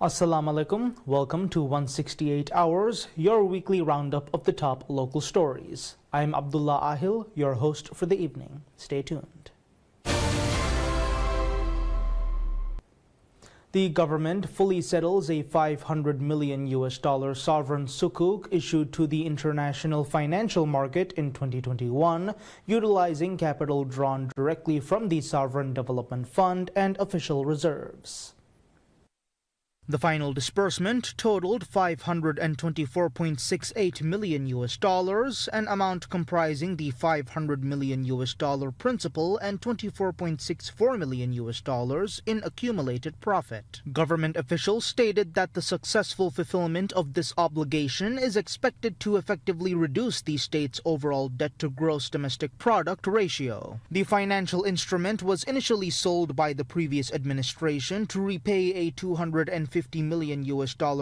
Assalamu alaikum. Welcome to 168 Hours, your weekly roundup of the top local stories. I'm Abdullah Ahil, your host for the evening. Stay tuned. The government fully settles a $500 million sovereign sukuk issued to the international financial market in 2021, utilizing capital drawn directly from the Sovereign Development Fund and official reserves. The final disbursement totaled $524.68 million, an amount comprising the $500 million principal and $24.64 million in accumulated profit. Government officials stated that the successful fulfillment of this obligation is expected to effectively reduce the state's overall debt to gross domestic product ratio. The financial instrument was initially sold by the previous administration to repay a $250 million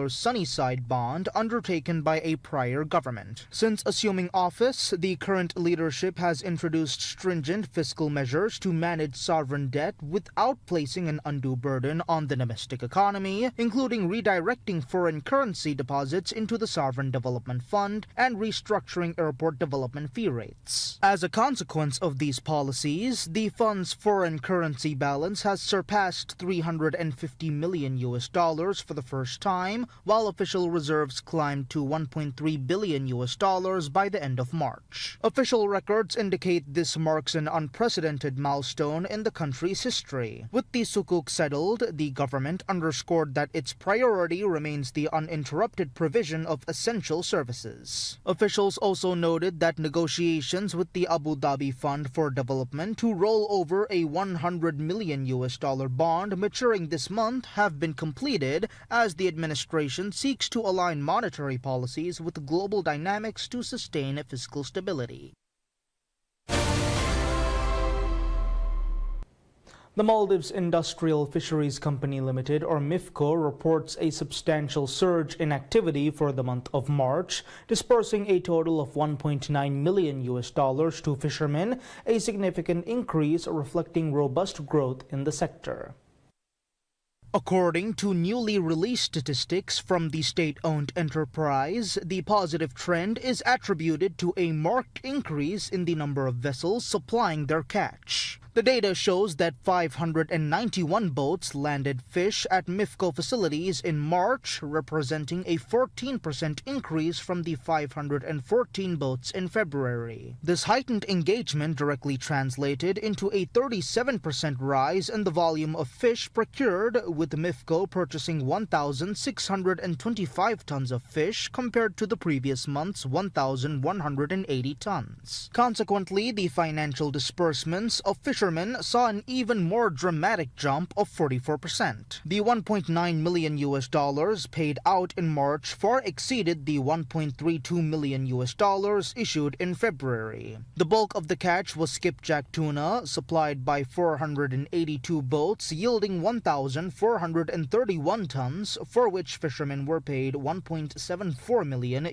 Sunnyside bond undertaken by a prior government. Since assuming office, the current leadership has introduced stringent fiscal measures to manage sovereign debt without placing an undue burden on the domestic economy, including redirecting foreign currency deposits into the Sovereign Development Fund and restructuring airport development fee rates. As a consequence of these policies, the fund's foreign currency balance has surpassed $350 million for the first time, while official reserves climbed to $1.3 billion by the end of March. Official records indicate this marks an unprecedented milestone in the country's history. With the sukuk settled, the government underscored that its priority remains the uninterrupted provision of essential services. Officials also noted that negotiations with the Abu Dhabi Fund for Development to roll over a $100 million bond maturing this month have been completed as the administration seeks to align monetary policies with global dynamics to sustain fiscal stability. The Maldives Industrial Fisheries Company Limited, or MIFCO, reports a substantial surge in activity for the month of March, disbursing a total of $1.9 million to fishermen, a significant increase reflecting robust growth in the sector. According to newly released statistics from the state-owned enterprise, the positive trend is attributed to a marked increase in the number of vessels supplying their catch. The data shows that 591 boats landed fish at MIFCO facilities in March, representing a 14% increase from the 514 boats in February. This heightened engagement directly translated into a 37% rise in the volume of fish procured, with MIFCO purchasing 1,625 tons of fish compared to the previous month's 1,180 tons. Consequently, the financial disbursements of fishermen saw an even more dramatic jump of 44%. The $1.9 million paid out in March far exceeded the $1.32 million issued in February. The bulk of the catch was skipjack tuna, supplied by 482 boats, yielding 1,431 tons, for which fishermen were paid $1.74 million.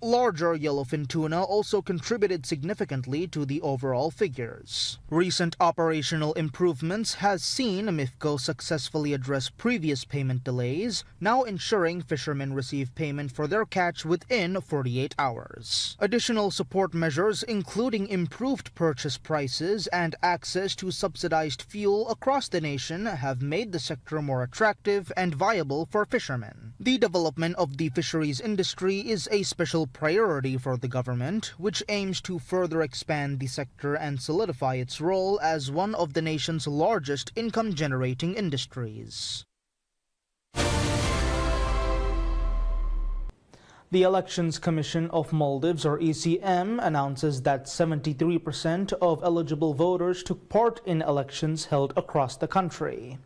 Larger yellowfin tuna also contributed significantly to the overall figures. Recent operational improvements has seen MIFCO successfully address previous payment delays, now ensuring fishermen receive payment for their catch within 48 hours. Additional support measures, including improved purchase prices and access to subsidized fuel across the nation, have made the sector more attractive and viable for fishermen. The development of the fisheries industry is a special priority for the government, which aims to further expand the sector and solidify its role as one of the nation's largest income-generating industries. The Elections Commission of Maldives, or ECM, announces that 73% of eligible voters took part in elections held across the country.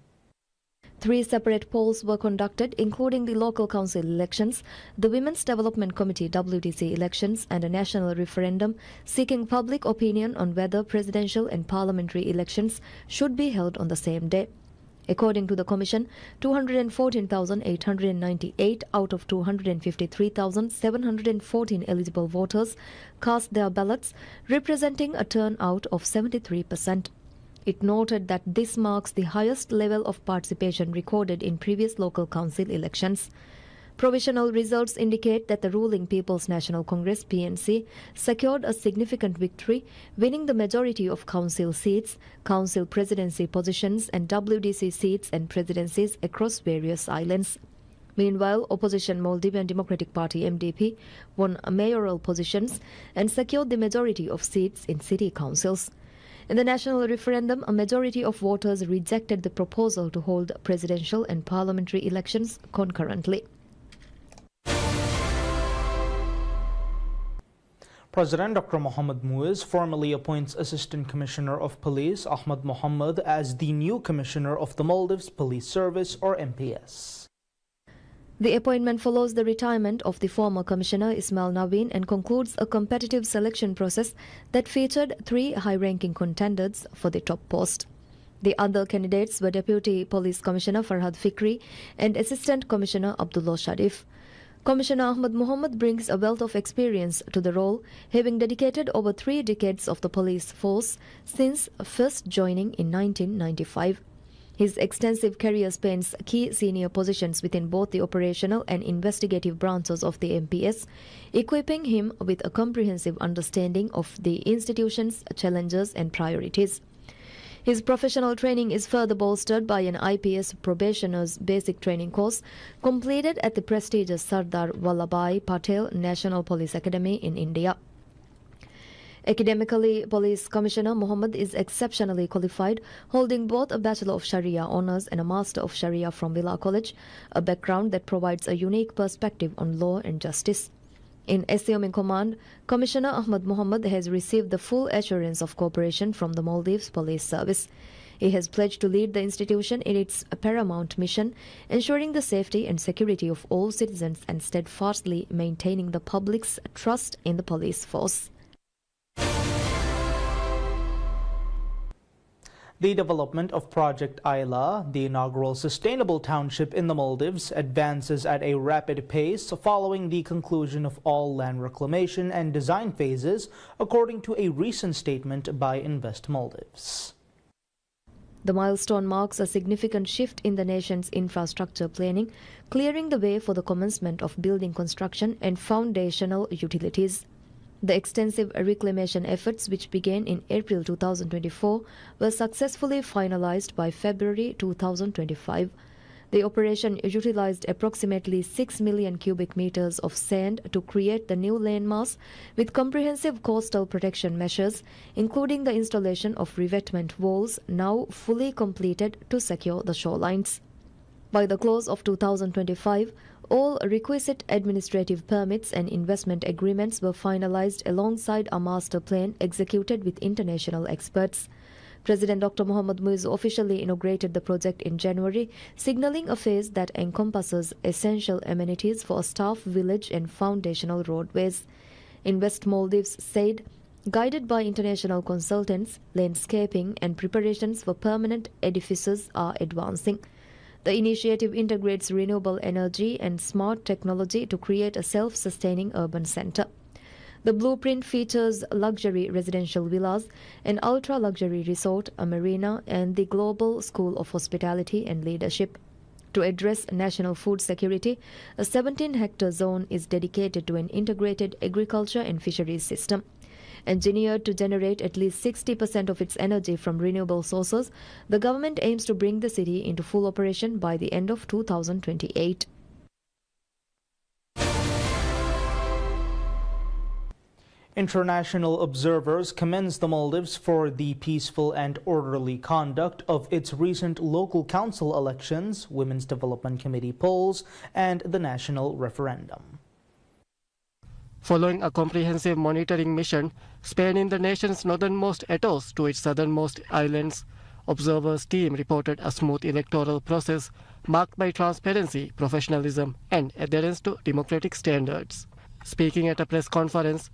3 separate polls were conducted, including the local council elections, the Women's Development Committee WDC elections, and a national referendum seeking public opinion on whether presidential and parliamentary elections should be held on the same day. According to the Commission, 214,898 out of 253,714 eligible voters cast their ballots, representing a turnout of 73%. It noted that this marks the highest level of participation recorded in previous local council elections. Provisional results indicate that the ruling People's National Congress (PNC) secured a significant victory, winning the majority of council seats, council presidency positions and WDC seats and presidencies across various islands. Meanwhile, opposition Maldivian Democratic Party (MDP) won mayoral positions and secured the majority of seats in city councils. In the national referendum, a majority of voters rejected the proposal to hold presidential and parliamentary elections concurrently. President Dr. Mohamed Muiz formally appoints Assistant Commissioner of Police Ahmad Mohammed as the new Commissioner of the Maldives Police Service, or MPS. The appointment follows the retirement of the former Commissioner Ismail Naveen and concludes a competitive selection process that featured 3 high-ranking contenders for the top post. The other candidates were Deputy Police Commissioner Farhad Fikri and Assistant Commissioner Abdullah Sharif. Commissioner Ahmad Mohammed brings a wealth of experience to the role, having dedicated over 3 decades of the police force since first joining in 1995. His extensive career spans key senior positions within both the operational and investigative branches of the MPS, equipping him with a comprehensive understanding of the institution's challenges and priorities. His professional training is further bolstered by an IPS probationer's basic training course completed at the prestigious Sardar Vallabhbhai Patel National Police Academy in India. Academically, Police Commissioner Mohammed is exceptionally qualified, holding both a Bachelor of Sharia Honours and a Master of Sharia from Villa College, a background that provides a unique perspective on law and justice. In assuming command, Commissioner Ahmad Mohammed has received the full assurance of cooperation from the Maldives Police Service. He has pledged to lead the institution in its paramount mission, ensuring the safety and security of all citizens and steadfastly maintaining the public's trust in the police force. The development of Project Ayla, the inaugural sustainable township in the Maldives, advances at a rapid pace following the conclusion of all land reclamation and design phases, according to a recent statement by Invest Maldives. The milestone marks a significant shift in the nation's infrastructure planning, clearing the way for the commencement of building construction and foundational utilities. The extensive reclamation efforts, which began in April 2024, were successfully finalized by February 2025. The operation utilized approximately 6 million cubic meters of sand to create the new landmass, with comprehensive coastal protection measures, including the installation of revetment walls, now fully completed to secure the shorelines. By the close of 2025, all requisite administrative permits and investment agreements were finalized alongside a master plan executed with international experts. President Dr. Mohamed Muiz officially inaugurated the project in January, signaling a phase that encompasses essential amenities for a staff village and foundational roadways. Invest Maldives said, guided by international consultants, landscaping and preparations for permanent edifices are advancing. The initiative integrates renewable energy and smart technology to create a self-sustaining urban center. The blueprint features luxury residential villas, an ultra-luxury resort, a marina, and the Global School of Hospitality and Leadership. To address national food security, a 17-hectare zone is dedicated to an integrated agriculture and fisheries system. Engineered to generate at least 60% of its energy from renewable sources, the government aims to bring the city into full operation by the end of 2028. International observers commends the Maldives for the peaceful and orderly conduct of its recent local council elections, Women's Development Committee polls, and the national referendum. Following a comprehensive monitoring mission spanning the nation's northernmost atolls to its southernmost islands, observers' team reported a smooth electoral process marked by transparency, professionalism, and adherence to democratic standards. Speaking at a press conference,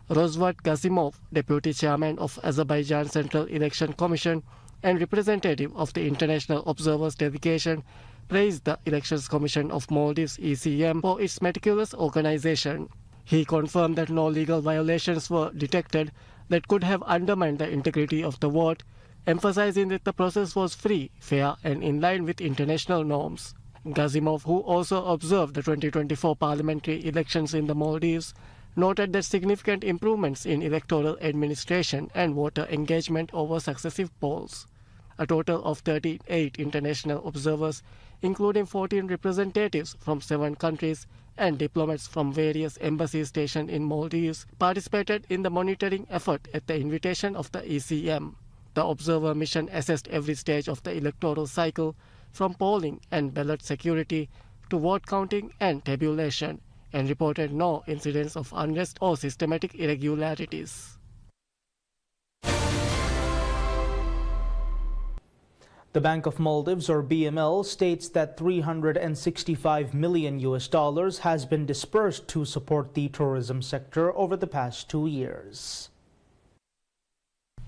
Rozvat Gazimov, Deputy Chairman of Azerbaijan Central Election Commission and representative of the International Observers Delegation, praised the Elections Commission of Maldives (ECM) for its meticulous organization. He confirmed that no legal violations were detected that could have undermined the integrity of the vote, emphasizing that the process was free, fair, and in line with international norms. Gazimov, who also observed the 2024 parliamentary elections in the Maldives, noted that significant improvements in electoral administration and voter engagement over successive polls. A total of 38 international observers, including 14 representatives from 7 countries and diplomats from various embassies stationed in Maldives, participated in the monitoring effort at the invitation of the ECM. The observer mission assessed every stage of the electoral cycle, from polling and ballot security to vote counting and tabulation, and reported no incidents of unrest or systematic irregularities. The Bank of Maldives, or BML, states that $365 million has been dispersed to support the tourism sector over the past 2 years.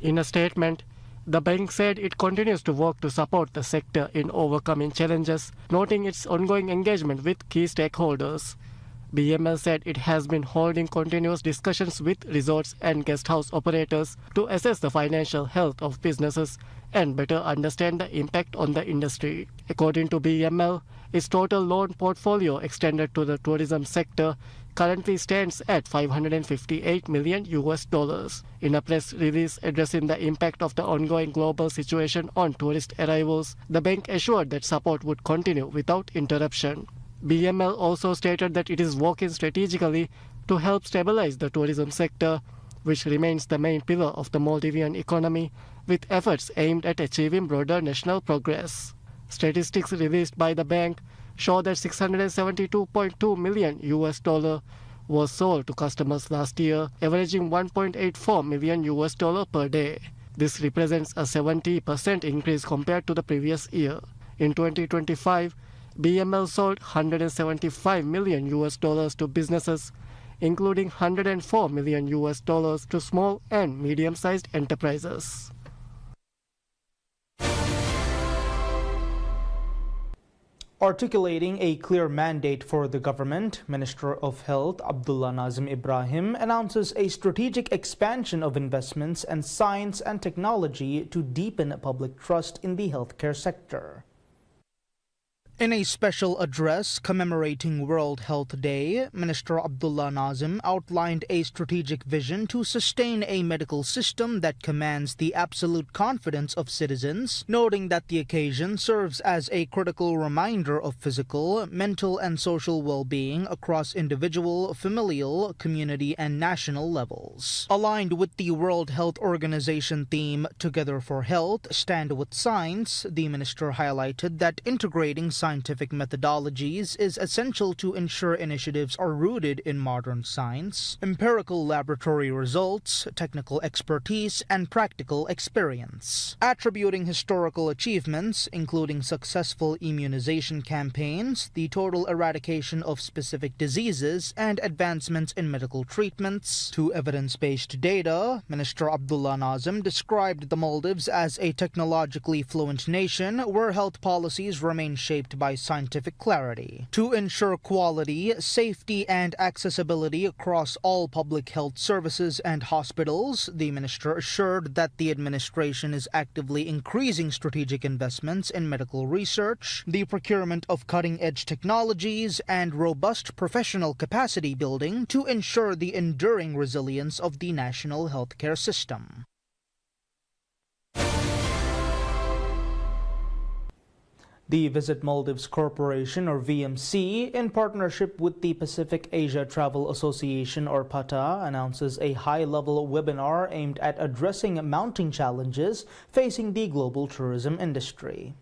In a statement, the bank said it continues to work to support the sector in overcoming challenges, noting its ongoing engagement with key stakeholders. BML said it has been holding continuous discussions with resorts and guest house operators to assess the financial health of businesses and better understand the impact on the industry. According to BML, its total loan portfolio extended to the tourism sector currently stands at $558 million. In a press release addressing the impact of the ongoing global situation on tourist arrivals, the bank assured that support would continue without interruption. BML also stated that it is working strategically to help stabilize the tourism sector, which remains the main pillar of the Maldivian economy, with efforts aimed at achieving broader national progress. Statistics released by the bank show that $672.2 million was sold to customers last year, averaging $1.84 million per day. This represents a 70% increase compared to the previous year. In 2025, BML sold $175 million to businesses, including $104 million to small and medium-sized enterprises. Articulating a clear mandate for the government, Minister of Health Abdullah Nazim Ibrahim announces a strategic expansion of investments in science and technology to deepen public trust in the healthcare sector. In a special address commemorating World Health Day, Minister Abdullah Nazim outlined a strategic vision to sustain a medical system that commands the absolute confidence of citizens, noting that the occasion serves as a critical reminder of physical, mental, and social well-being across individual, familial, community, and national levels. Aligned with the World Health Organization theme, Together for Health, Stand with Science, the minister highlighted that integrating scientific methodologies is essential to ensure initiatives are rooted in modern science, empirical laboratory results, technical expertise, and practical experience. Attributing historical achievements, including successful immunization campaigns, the total eradication of specific diseases, and advancements in medical treatments, to evidence-based data, Minister Abdullah Nazim described the Maldives as a technologically fluent nation where health policies remain shaped by scientific clarity. To ensure quality, safety, and accessibility across all public health services and hospitals, the minister assured that the administration is actively increasing strategic investments in medical research, the procurement of cutting-edge technologies, and robust professional capacity building to ensure the enduring resilience of the national healthcare system. The Visit Maldives Corporation, or VMC, in partnership with the Pacific Asia Travel Association, or PATA, announces a high-level webinar aimed at addressing mounting challenges facing the global tourism industry.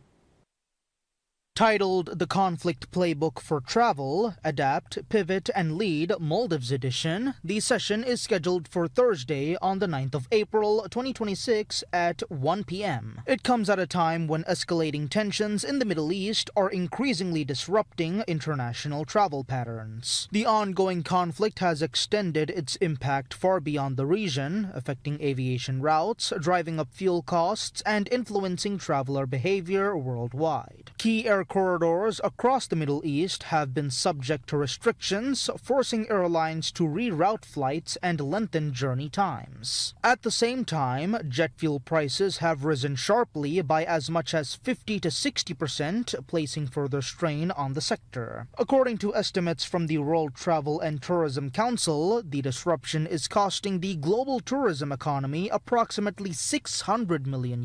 Titled The Conflict Playbook for Travel, Adapt, Pivot, and Lead Maldives Edition, the session is scheduled for Thursday on the 9th of April 2026 at 1 p.m. It comes at a time when escalating tensions in the Middle East are increasingly disrupting international travel patterns. The ongoing conflict has extended its impact far beyond the region, affecting aviation routes, driving up fuel costs, and influencing traveler behavior worldwide. Key aircraft corridors across the Middle East have been subject to restrictions, forcing airlines to reroute flights and lengthen journey times. At the same time, jet fuel prices have risen sharply by as much as 50 to 60%, placing further strain on the sector. According to estimates from the World Travel and Tourism Council, the disruption is costing the global tourism economy approximately $600 million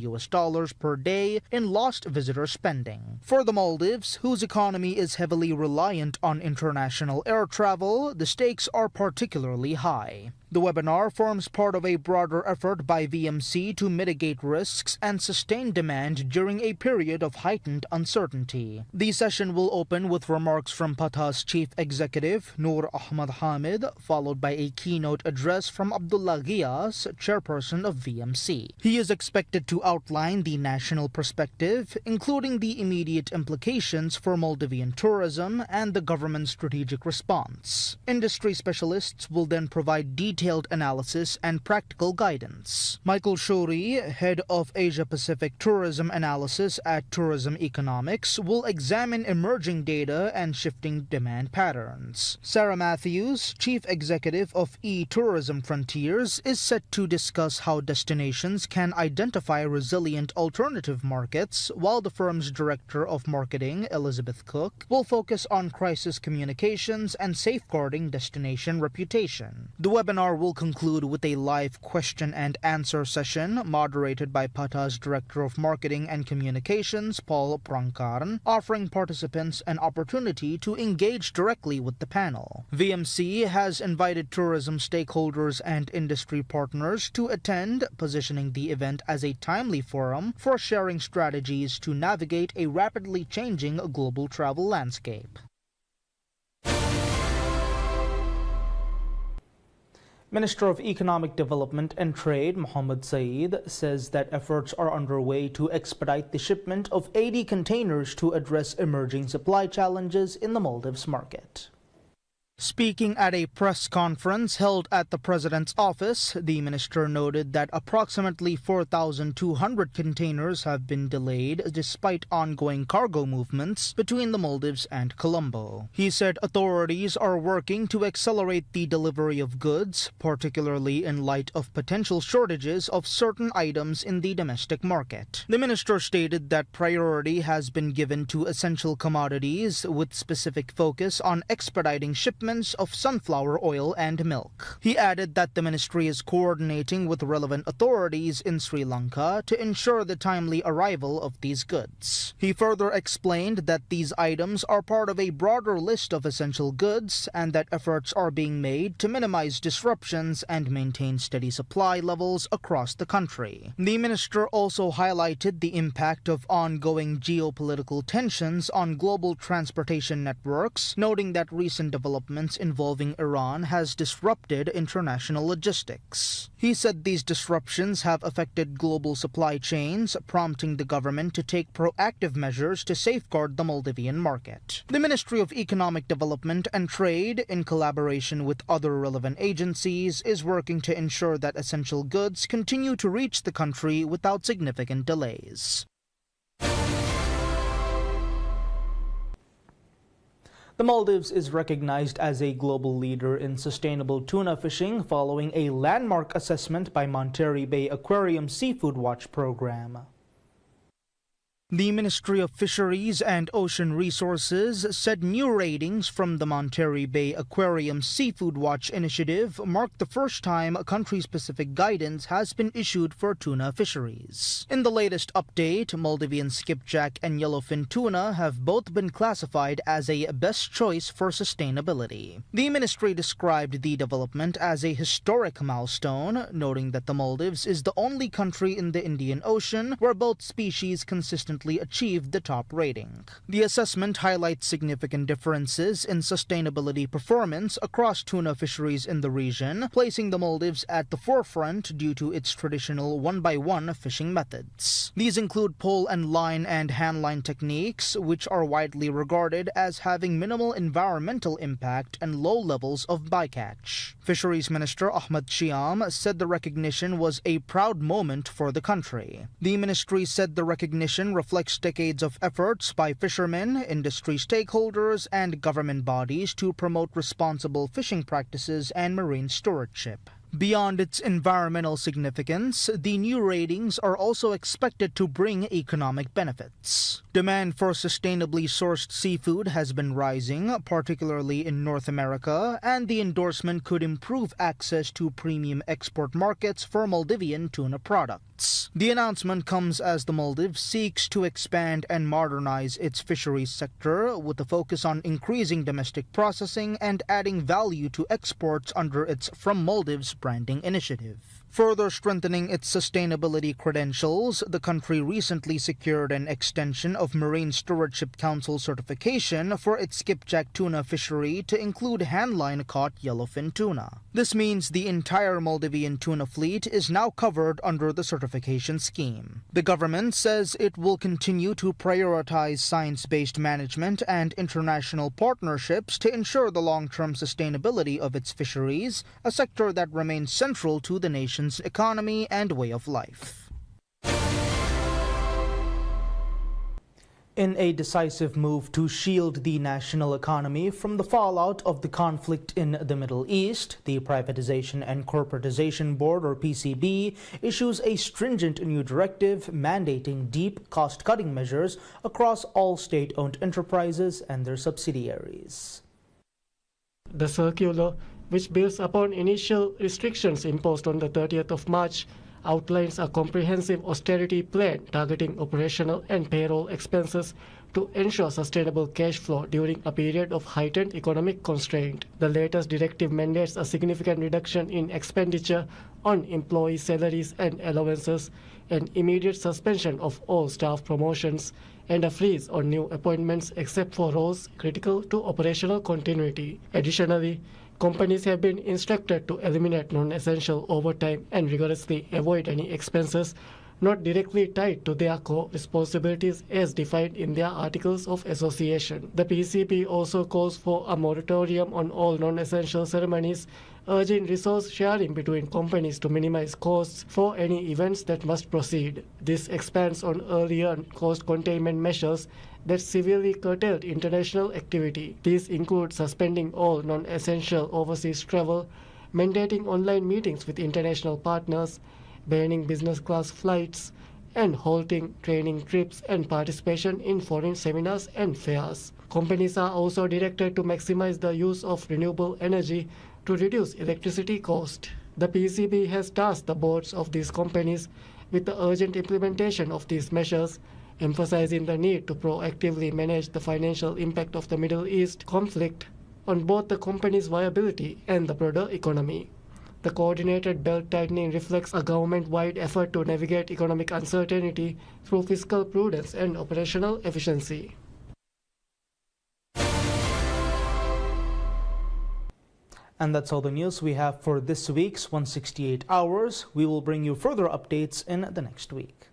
per day in lost visitor spending. For the Maldives, whose economy is heavily reliant on international air travel, the stakes are particularly high. The webinar forms part of a broader effort by VMC to mitigate risks and sustain demand during a period of heightened uncertainty. The session will open with remarks from PATA's Chief Executive, Noor Ahmad Hamid, followed by a keynote address from Abdullah Ghias, chairperson of VMC. He is expected to outline the national perspective, including the immediate implications for Maldivian tourism and the government's strategic response. Industry specialists will then provide detailed analysis and practical guidance. Michael Shourie, head of Asia-Pacific Tourism Analysis at Tourism Economics, will examine emerging data and shifting demand patterns. Sarah Matthews, chief executive of E-Tourism Frontiers, is set to discuss how destinations can identify resilient alternative markets, while the firm's director of marketing, Elizabeth Cook, will focus on crisis communications and safeguarding destination reputation. The webinar will conclude with a live question and answer session moderated by PATA's Director of Marketing and Communications, Paul Prangkarn, offering participants an opportunity to engage directly with the panel. VMC has invited tourism stakeholders and industry partners to attend, positioning the event as a timely forum for sharing strategies to navigate a rapidly changing global travel landscape. Minister of Economic Development and Trade Mohammed Saeed says that efforts are underway to expedite the shipment of 80 containers to address emerging supply challenges in the Maldives market. Speaking at a press conference held at the President's office, the minister noted that approximately 4,200 containers have been delayed despite ongoing cargo movements between the Maldives and Colombo. He said authorities are working to accelerate the delivery of goods, particularly in light of potential shortages of certain items in the domestic market. The minister stated that priority has been given to essential commodities with specific focus on expediting shipments of sunflower oil and milk. He added that the ministry is coordinating with relevant authorities in Sri Lanka to ensure the timely arrival of these goods. He further explained that these items are part of a broader list of essential goods and that efforts are being made to minimize disruptions and maintain steady supply levels across the country. The minister also highlighted the impact of ongoing geopolitical tensions on global transportation networks, noting that recent developments involving Iran has disrupted international logistics. He said these disruptions have affected global supply chains, prompting the government to take proactive measures to safeguard the Maldivian market. The Ministry of Economic Development and Trade, in collaboration with other relevant agencies, is working to ensure that essential goods continue to reach the country without significant delays. The Maldives is recognized as a global leader in sustainable tuna fishing following a landmark assessment by Monterey Bay Aquarium Seafood Watch program. The Ministry of Fisheries and Ocean Resources said new ratings from the Monterey Bay Aquarium Seafood Watch initiative marked the first time country-specific guidance has been issued for tuna fisheries. In the latest update, Maldivian skipjack and yellowfin tuna have both been classified as a best choice for sustainability. The ministry described the development as a historic milestone, noting that the Maldives is the only country in the Indian Ocean where both species consistently achieved the top rating. The assessment highlights significant differences in sustainability performance across tuna fisheries in the region, placing the Maldives at the forefront due to its traditional one-by-one fishing methods. These include pole and line and handline techniques, which are widely regarded as having minimal environmental impact and low levels of bycatch. Fisheries Minister Ahmad Shiam said the recognition was a proud moment for the country. The ministry said the recognition reflects decades of efforts by fishermen, industry stakeholders, and government bodies to promote responsible fishing practices and marine stewardship. Beyond its environmental significance, the new ratings are also expected to bring economic benefits. Demand for sustainably sourced seafood has been rising, particularly in North America, and the endorsement could improve access to premium export markets for Maldivian tuna products. The announcement comes as the Maldives seeks to expand and modernize its fisheries sector with a focus on increasing domestic processing and adding value to exports under its From Maldives branding initiative. Further strengthening its sustainability credentials, the country recently secured an extension of Marine Stewardship Council certification for its skipjack tuna fishery to include handline-caught yellowfin tuna. This means the entire Maldivian tuna fleet is now covered under the certification scheme. The government says it will continue to prioritize science-based management and international partnerships to ensure the long-term sustainability of its fisheries, a sector that remains central to the nation's economy and way of life. In a decisive move to shield the national economy from the fallout of the conflict in the Middle East, the Privatization and Corporatization Board, or PCB, issues a stringent new directive mandating deep cost-cutting measures across all state-owned enterprises and their subsidiaries. The circular, which builds upon initial restrictions imposed on the 30th of March, outlines a comprehensive austerity plan targeting operational and payroll expenses to ensure sustainable cash flow during a period of heightened economic constraint. The latest directive mandates a significant reduction in expenditure on employee salaries and allowances, an immediate suspension of all staff promotions, and a freeze on new appointments except for roles critical to operational continuity. Additionally, companies have been instructed to eliminate non-essential overtime and rigorously avoid any expenses not directly tied to their core responsibilities as defined in their Articles of Association. The PCB also calls for a moratorium on all non-essential ceremonies, urging resource sharing between companies to minimize costs for any events that must proceed. This expands on earlier cost containment measures that severely curtailed international activity. These include suspending all non-essential overseas travel, mandating online meetings with international partners, banning business class flights, and halting training trips and participation in foreign seminars and fairs. Companies are also directed to maximize the use of renewable energy to reduce electricity cost. The PCB has tasked the boards of these companies with the urgent implementation of these measures, emphasizing the need to proactively manage the financial impact of the Middle East conflict on both the company's viability and the broader economy. The coordinated belt-tightening reflects a government-wide effort to navigate economic uncertainty through fiscal prudence and operational efficiency. And that's all the news we have for this week's 168 Hours. We will bring you further updates in the next week.